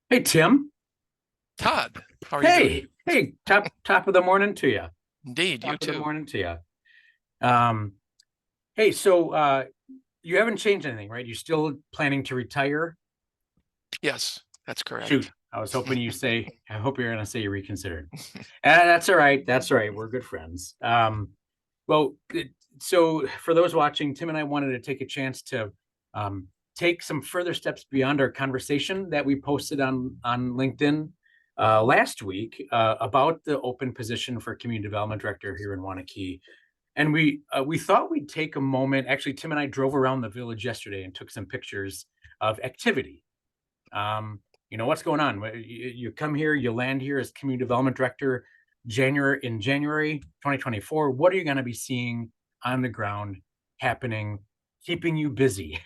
Hey Tim. Todd, how are you doing? Hey, top of the morning to you. Indeed, you Top of the too. morning to you. Um, hey, so you haven't changed anything, right? You're still planning to retire? Yes, that's Shoot, correct. I was hoping you say. I hope you're gonna say you reconsidered. That's all right. That's all right. We're good friends. Well, so for those watching, Tim and I wanted to take a chance to take some further steps beyond our conversation that we posted on LinkedIn last week about the open position for community development director here in Wanakee. And we thought we'd take a moment. Actually, Tim and I drove around the village yesterday and took some pictures of activity. What's going on? You come here, you land here as community development director January 2024. What are you going to be seeing on the ground happening, keeping you busy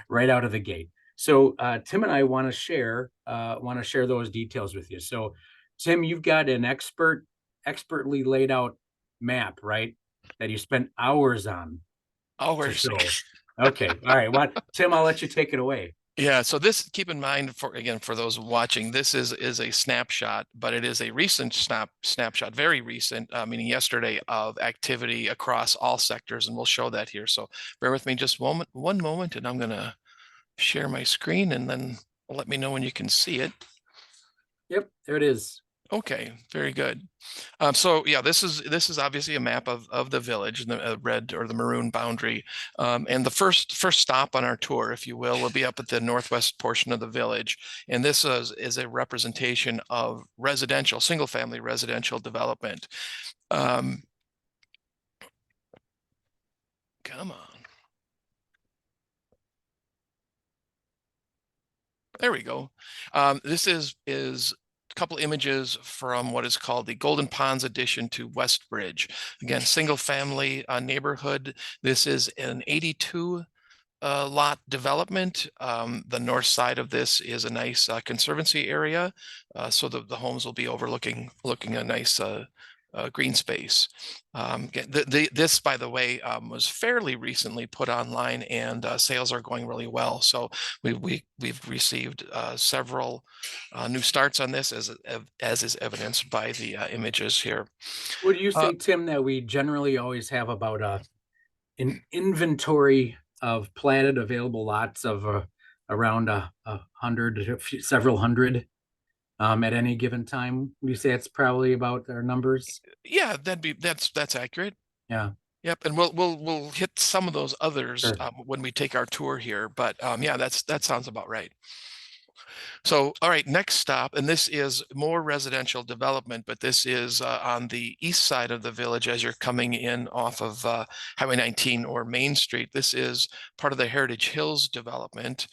right out of the gate? So Tim and I want to share those details with you. So Tim, you've got an expertly laid out map, right? That you spent hours on to Hours. show. Okay. All right. What Tim, I'll let you take it away. Yeah, so this, keep in mind, for those watching, this is a snapshot, but it is a recent snapshot, very recent, meaning yesterday, of activity across all sectors, and we'll show that here. So bear with me just one moment, and I'm gonna share my screen, and then let me know when you can see it. Yep, there it is. Okay, very good. So yeah, this is obviously a map of the village, the red or the maroon boundary, and the first stop on our tour, if you will be up at the northwest portion of the village, and this is a representation of residential, single family residential development. Um, Come on, there we go. This is couple images from what is called the Golden Ponds addition to Westbridge. Again, single family neighborhood. This is an 82 lot development. The north side of this is a nice conservancy area, so the homes will be looking a nice green space. This, by the way, was fairly recently put online, and sales are going really well. So we've received several new starts on this, as is evidenced by the images here. Would you Uh, say, Tim, that we generally always have about an inventory of platted available lots of around a hundred, several hundred at any given time? Would you say it's probably about our numbers? yeah, that's accurate. Yeah, Yep, and we'll hit some of those others sure. when we take our tour here, but yeah, that sounds about right. So, all right, next stop, and this is more residential development, but this is on the east side of the village as you're coming in off of Highway 19 or Main Street. This is part of the Heritage Hills development,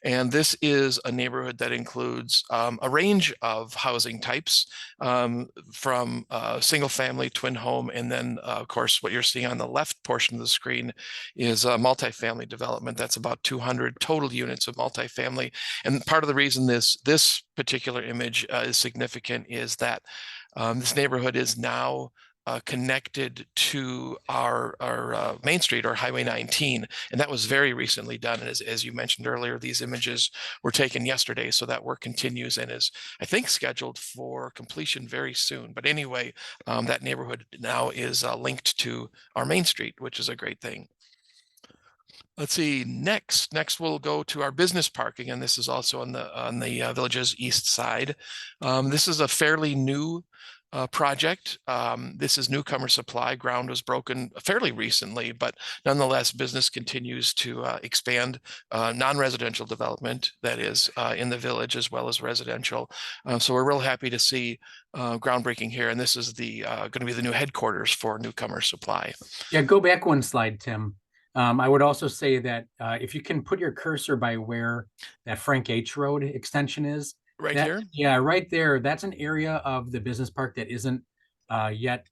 and this is a neighborhood that includes a range of housing types, from single family, twin home, and then, of course, what you're seeing on the left portion of the screen is multifamily development. That's about 200 total units of multifamily. And part of the reason this particular image is significant is that this neighborhood is now connected to our Main Street, or Highway 19, and that was very recently done. And as you mentioned earlier, these images were taken yesterday, so that work continues and is, I think, scheduled for completion very soon. But anyway, that neighborhood now is linked to our Main Street, which is a great thing. Let's see, next we'll go to our business parking, and this is also on the village's east side. This is a fairly new project. This is newcomer supply. Ground was broken fairly recently, but nonetheless, business continues to expand. Non-residential development, that is, in the village, as well as residential. So we're real happy to see groundbreaking here, and this is the going to be the new headquarters for newcomer supply. Yeah, go back one slide, Tim. I would also say that if you can put your cursor by where that Frank H. Road extension is, Right here. yeah, right there, that's an area of the business park that isn't yet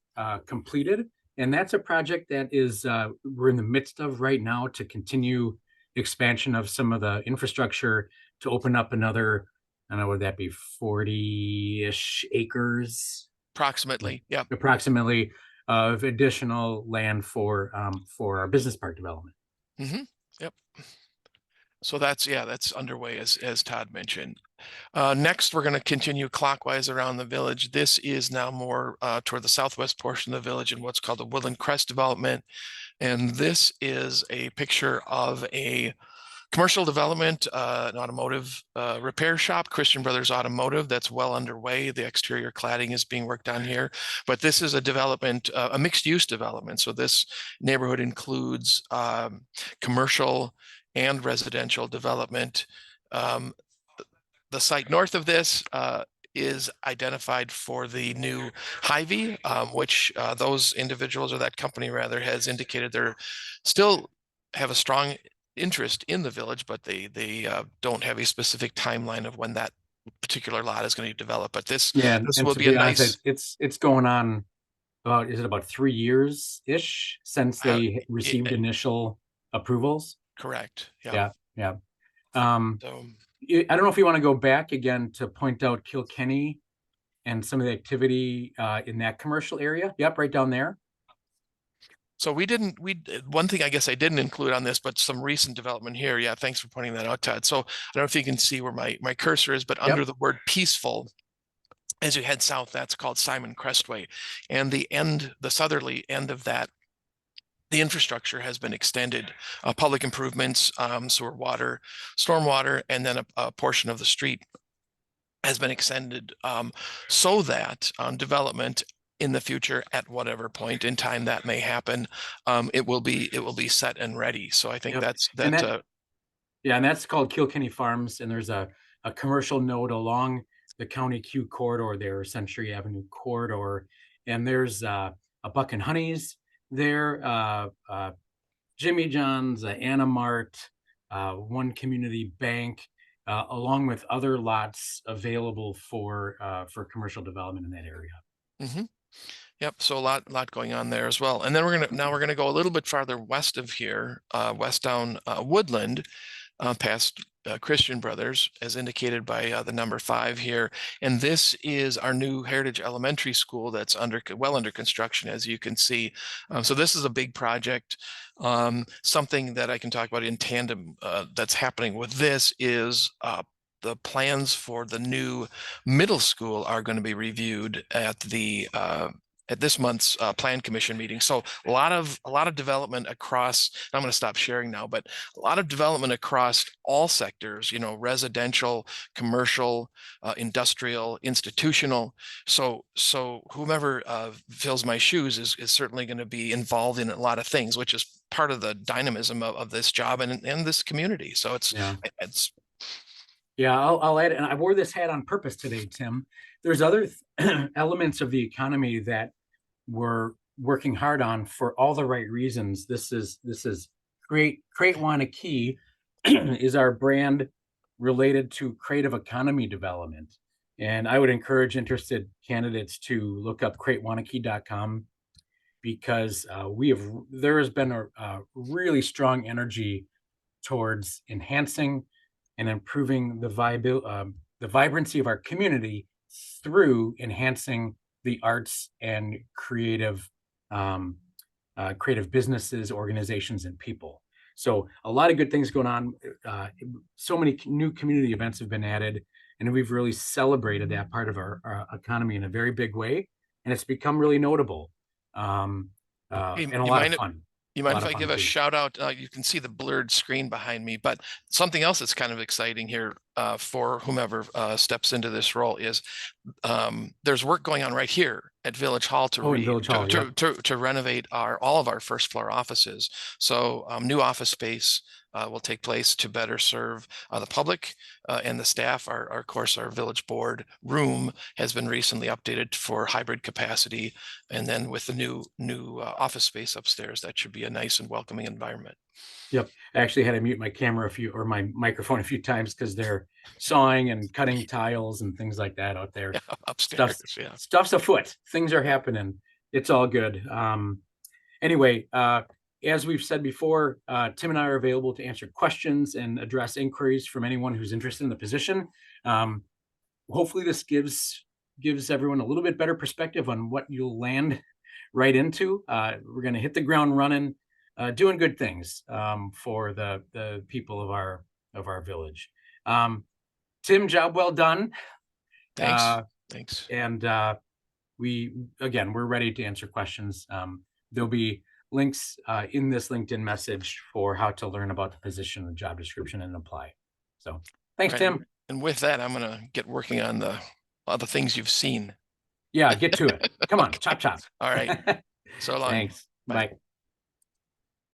completed. And that's a project that is we're in the midst of right now to continue expansion of some of the infrastructure to open up another, I don't know, would that be 40-ish acres Approximately, yeah. approximately of additional land for our business park development. Hmm. Yep. So that's, yeah, that's underway, as Todd mentioned. Next, we're going to continue clockwise around the village. This is now more toward the southwest portion of the village in what's called the Woodland Crest development. And this is a picture of a commercial development, an automotive repair shop, Christian Brothers Automotive, that's well underway. The exterior cladding is being worked on here. But this is a development, a mixed use development. So this neighborhood includes commercial and residential development. The site north of this is identified for the new Hy-Vee, which those individuals, or that company rather, has indicated they're still have a strong interest in the village, but they don't have a specific timeline of when that particular lot is going to be developed. But this and will to be a honest, nice. it's going on about, is it about 3 years ish since they received initial approvals? Correct. Yeah. So So, I don't know if you want to go back again to point out Kilkenny and some of the activity in that commercial area. Yep, right down there. So one thing I guess I didn't include on this, but some recent development here. Yeah, thanks for pointing that out, Todd. So I don't know if you can see where my cursor is, but under the word peaceful, as you head south, that's called Semmann Crestway. And the southerly end of that, the infrastructure has been extended, public improvements, sewer, water, stormwater, and then a portion of the street has been extended so that development in the future, at whatever point in time that may happen, it will be set and ready. So I think and that's called Kilkenny Farms, and there's a commercial node along the County Q corridor there, Century Avenue corridor, and there's a Buck and Honey's there, Jimmy John's, Anna Mart, one community bank, along with other lots available for commercial development in that area. Mm-hmm. Yep. So a lot going on there as well. And then we're gonna go a little bit farther west of here, west down Woodland, past Christian Brothers, as indicated by the number 5 here. And this is our new Heritage Elementary School that's well under construction, as you can see. So this is a big project. Something that I can talk about in tandem that's happening with this is the plans for the new middle school are going to be reviewed at this month's plan commission meeting. So a lot of development across, I'm going to stop sharing now, but a lot of development across all sectors, residential, commercial, industrial, institutional. So whomever fills my shoes is certainly going to be involved in a lot of things, which is part of the dynamism of this job and this community. So it's I'll add, and I wore this hat on purpose today, Tim. There's other elements of the economy that we're working hard on for all the right reasons. This is Create Wanakee is our brand related to creative economy development. And I would encourage interested candidates to look up createwanakee.com, because there has been a really strong energy towards enhancing and improving the vibrancy of our community through enhancing the arts and creative businesses, organizations, and people. So a lot of good things going on. So many new community events have been added, and we've really celebrated that part of our economy in a very big way, and it's become really notable, and a lot of fun. You mind if I give a shout out? You can see the blurred screen behind me, but something else that's kind of exciting here for whomever steps into this role is there's work going on right here at Village Hall to renovate all of our first floor offices. So new office space will take place to better serve the public and the staff. Of course, our village board room has been recently updated for hybrid capacity, and then with the new office space upstairs, that should be a nice and welcoming environment. Yep, I actually had to mute my camera my microphone a few times because they're sawing and cutting tiles and things like that out there. Upstairs, stuff's afoot. Things are happening. It's all good. Anyway, as we've said before, Tim and I are available to answer questions and address inquiries from anyone who's interested in the position. Hopefully this gives everyone a little bit better perspective on what you'll land right into. We're going to hit the ground running, doing good things for the people of our village. Tim, job well done. Thanks. Uh, Thanks. And we're ready to answer questions. There'll be links in this LinkedIn message for how to learn about the position and job description and apply. So thanks, Right. Tim. And with that, I'm going to get working on all the things you've seen. Yeah, get to it. Come on, chop, chop. All right. So long. Thanks. Bye.